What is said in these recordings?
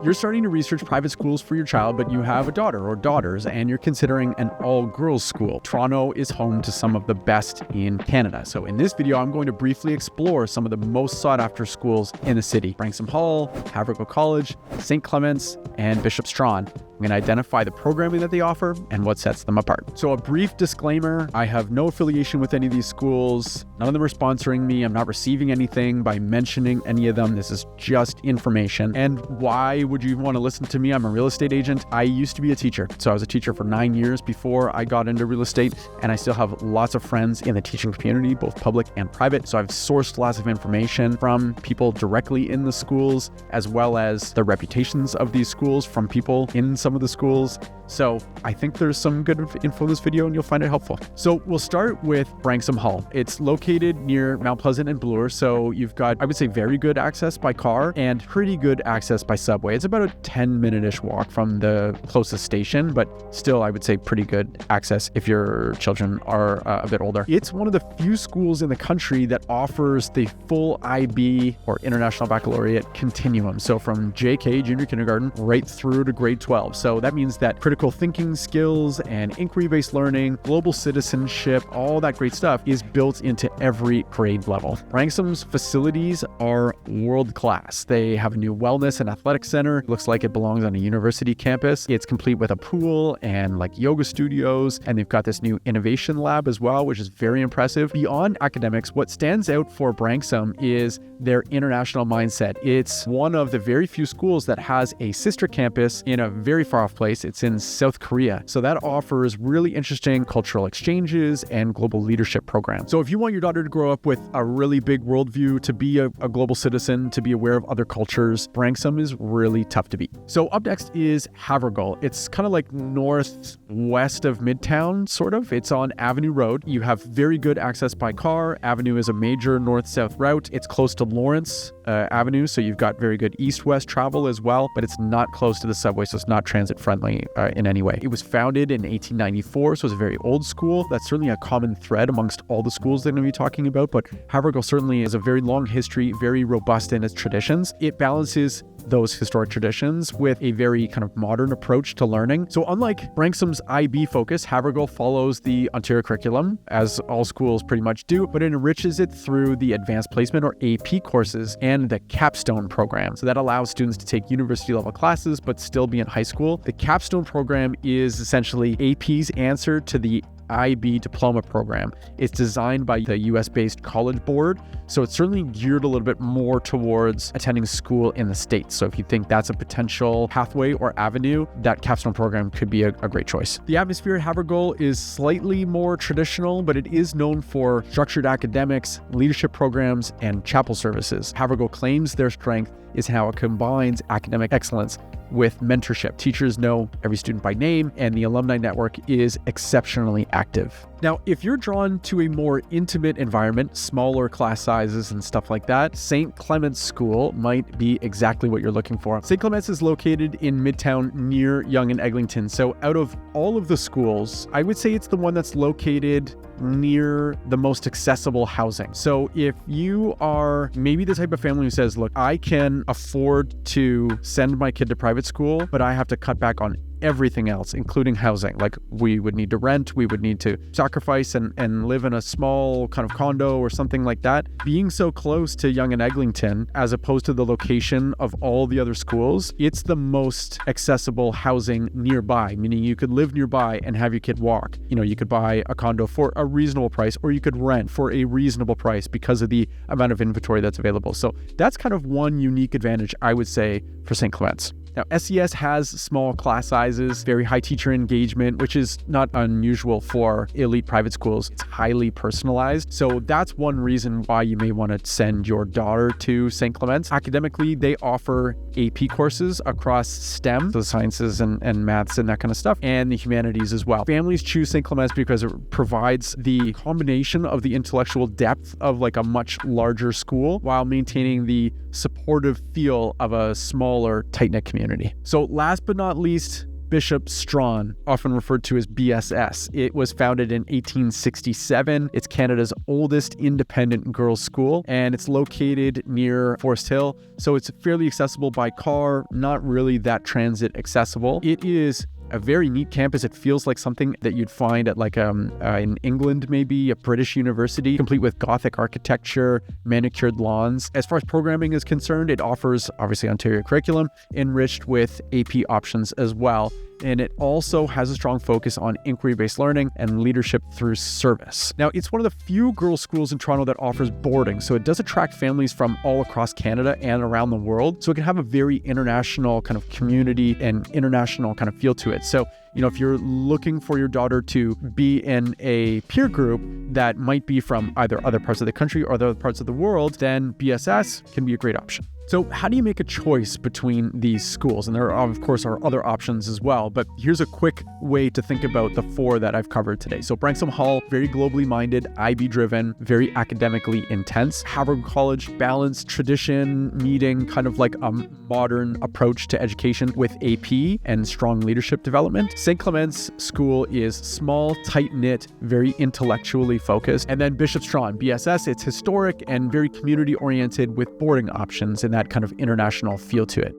You're starting to research private schools for your child, but you have a daughter or daughters, and you're considering an all-girls school. Toronto is home to some of the best in Canada. So in this video, I'm going to briefly explore some of the most sought-after schools in the city. Branksome Hall, Havergal College, St. Clement's, and Bishop Strawn. I'm going to identify the programming that they offer and what sets them apart. So a brief disclaimer, I have no affiliation with any of these schools. None of them are sponsoring me. I'm not receiving anything by mentioning any of them. This is just information. And why would you want to listen to me? I'm a real estate agent. I used to be a teacher. So I was a teacher for 9 years before I got into real estate, and I still have lots of friends in the teaching community, both public and private. So I've sourced lots of information from people directly in the schools, as well as the reputations of these schools from people in some of the schools. So I think there's some good info in this video and you'll find it helpful. So we'll start with Branksome Hall. It's located near Mount Pleasant and Bloor. So you've got, I would say, very good access by car and pretty good access by subway. It's about a 10-minute-ish walk from the closest station, but still, I would say pretty good access if your children are a bit older. It's one of the few schools in the country that offers the full IB or International Baccalaureate continuum. So from JK, junior kindergarten, right through to grade 12. So that means that critical thinking skills and inquiry-based learning, global citizenship, all that great stuff is built into every grade level. Branksome's facilities are world-class. They have a new wellness and athletic center. It looks like it belongs on a university campus. It's complete with a pool and like yoga studios, and they've got this new innovation lab as well, which is very impressive. Beyond academics, what stands out for Branksome is their international mindset. It's one of the very few schools that has a sister campus in a very far-off place. It's in South Korea. So that offers really interesting cultural exchanges and global leadership programs. So if you want your daughter to grow up with a really big worldview, to be a global citizen, to be aware of other cultures, Branksome is really tough to beat. So up next is Havergal. It's kind of like northwest of Midtown, sort of. It's on Avenue Road. You have very good access by car. Avenue is a major north-south route. It's close to Lawrence Avenue, so you've got very good east-west travel as well, but it's not close to the subway, so it's not transit-friendly in any way. It was founded in 1894, so it's a very old school. That's certainly a common thread amongst all the schools they're going to be talking about, but Havergal certainly has a very long history, very robust in its traditions. It balances those historic traditions with a very kind of modern approach to learning. So unlike Branksome's IB focus, Havergal follows the Ontario curriculum, as all schools pretty much do, but it enriches it through the advanced placement or AP courses and the capstone program. So that allows students to take university level classes, but still be in high school. The capstone program is essentially AP's answer to the IB diploma program. It's designed by the US-based College Board, so it's certainly geared a little bit more towards attending school in the States. So if you think that's a potential pathway or avenue, that capstone program could be a great choice. The atmosphere at Havergal is slightly more traditional, but it is known for structured academics, leadership programs, and chapel services. Havergal claims their strength is how it combines academic excellence with mentorship. Teachers know every student by name, and the alumni network is exceptionally active. Now, if you're drawn to a more intimate environment, smaller class sizes and stuff like that, St. Clement's School might be exactly what you're looking for. St. Clement's is located in Midtown near Yonge and Eglinton. So out of all of the schools, I would say it's the one that's located near the most accessible housing. So if you are maybe the type of family who says, look, I can afford to send my kid to private school, but I have to cut back on everything else, including housing. Like we would need to rent, we would need to sacrifice and live in a small kind of condo or something like that. Being so close to Yonge and Eglinton, as opposed to the location of all the other schools, it's the most accessible housing nearby, meaning you could live nearby and have your kid walk. You know, you could buy a condo for a reasonable price, or you could rent for a reasonable price because of the amount of inventory that's available. So that's kind of one unique advantage, I would say, for St. Clement's. Now, SES has small class sizes, very high teacher engagement, which is not unusual for elite private schools. It's highly personalized. So that's one reason why you may want to send your daughter to St. Clement's. Academically, they offer AP courses across STEM, so the sciences and maths and that kind of stuff, and the humanities as well. Families choose St. Clement's because it provides the combination of the intellectual depth of like a much larger school while maintaining the supportive feel of a smaller, tight-knit community. So last but not least, Bishop Strachan, often referred to as BSS. It was founded in 1867. It's Canada's oldest independent girls' school, and it's located near Forest Hill, so it's fairly accessible by car, not really that transit accessible. It is a very neat campus. It feels like something that you'd find at like in England, maybe a British university, complete with Gothic architecture, manicured lawns. As far as programming is concerned, it offers obviously Ontario curriculum, enriched with AP options as well. And it also has a strong focus on inquiry-based learning and leadership through service. Now, it's one of the few girls' schools in Toronto that offers boarding, so it does attract families from all across Canada and around the world. So it can have a very international kind of community and international kind of feel to it. So, if you're looking for your daughter to be in a peer group that might be from either other parts of the country or other parts of the world, then BSS can be a great option. So how do you make a choice between these schools? And there are, of course, are other options as well, but here's a quick way to think about the four that I've covered today. So Branksome Hall, very globally minded, IB driven, very academically intense. Harvard College, balanced tradition, meeting kind of like a modern approach to education with AP and strong leadership development. St. Clement's School is small, tight-knit, very intellectually focused. And then Bishop Strachan, BSS, it's historic and very community-oriented with boarding options and that kind of international feel to it.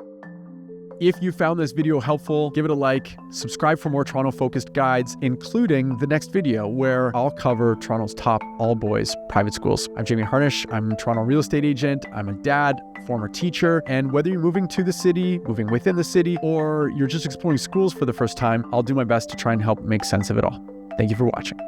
If you found this video helpful, give it a like, subscribe for more Toronto-focused guides, including the next video where I'll cover Toronto's top all-boys private schools. I'm Jamie Harnish. I'm a Toronto real estate agent. I'm a dad, former teacher, and whether you're moving to the city, moving within the city, or you're just exploring schools for the first time, I'll do my best to try and help make sense of it all. Thank you for watching.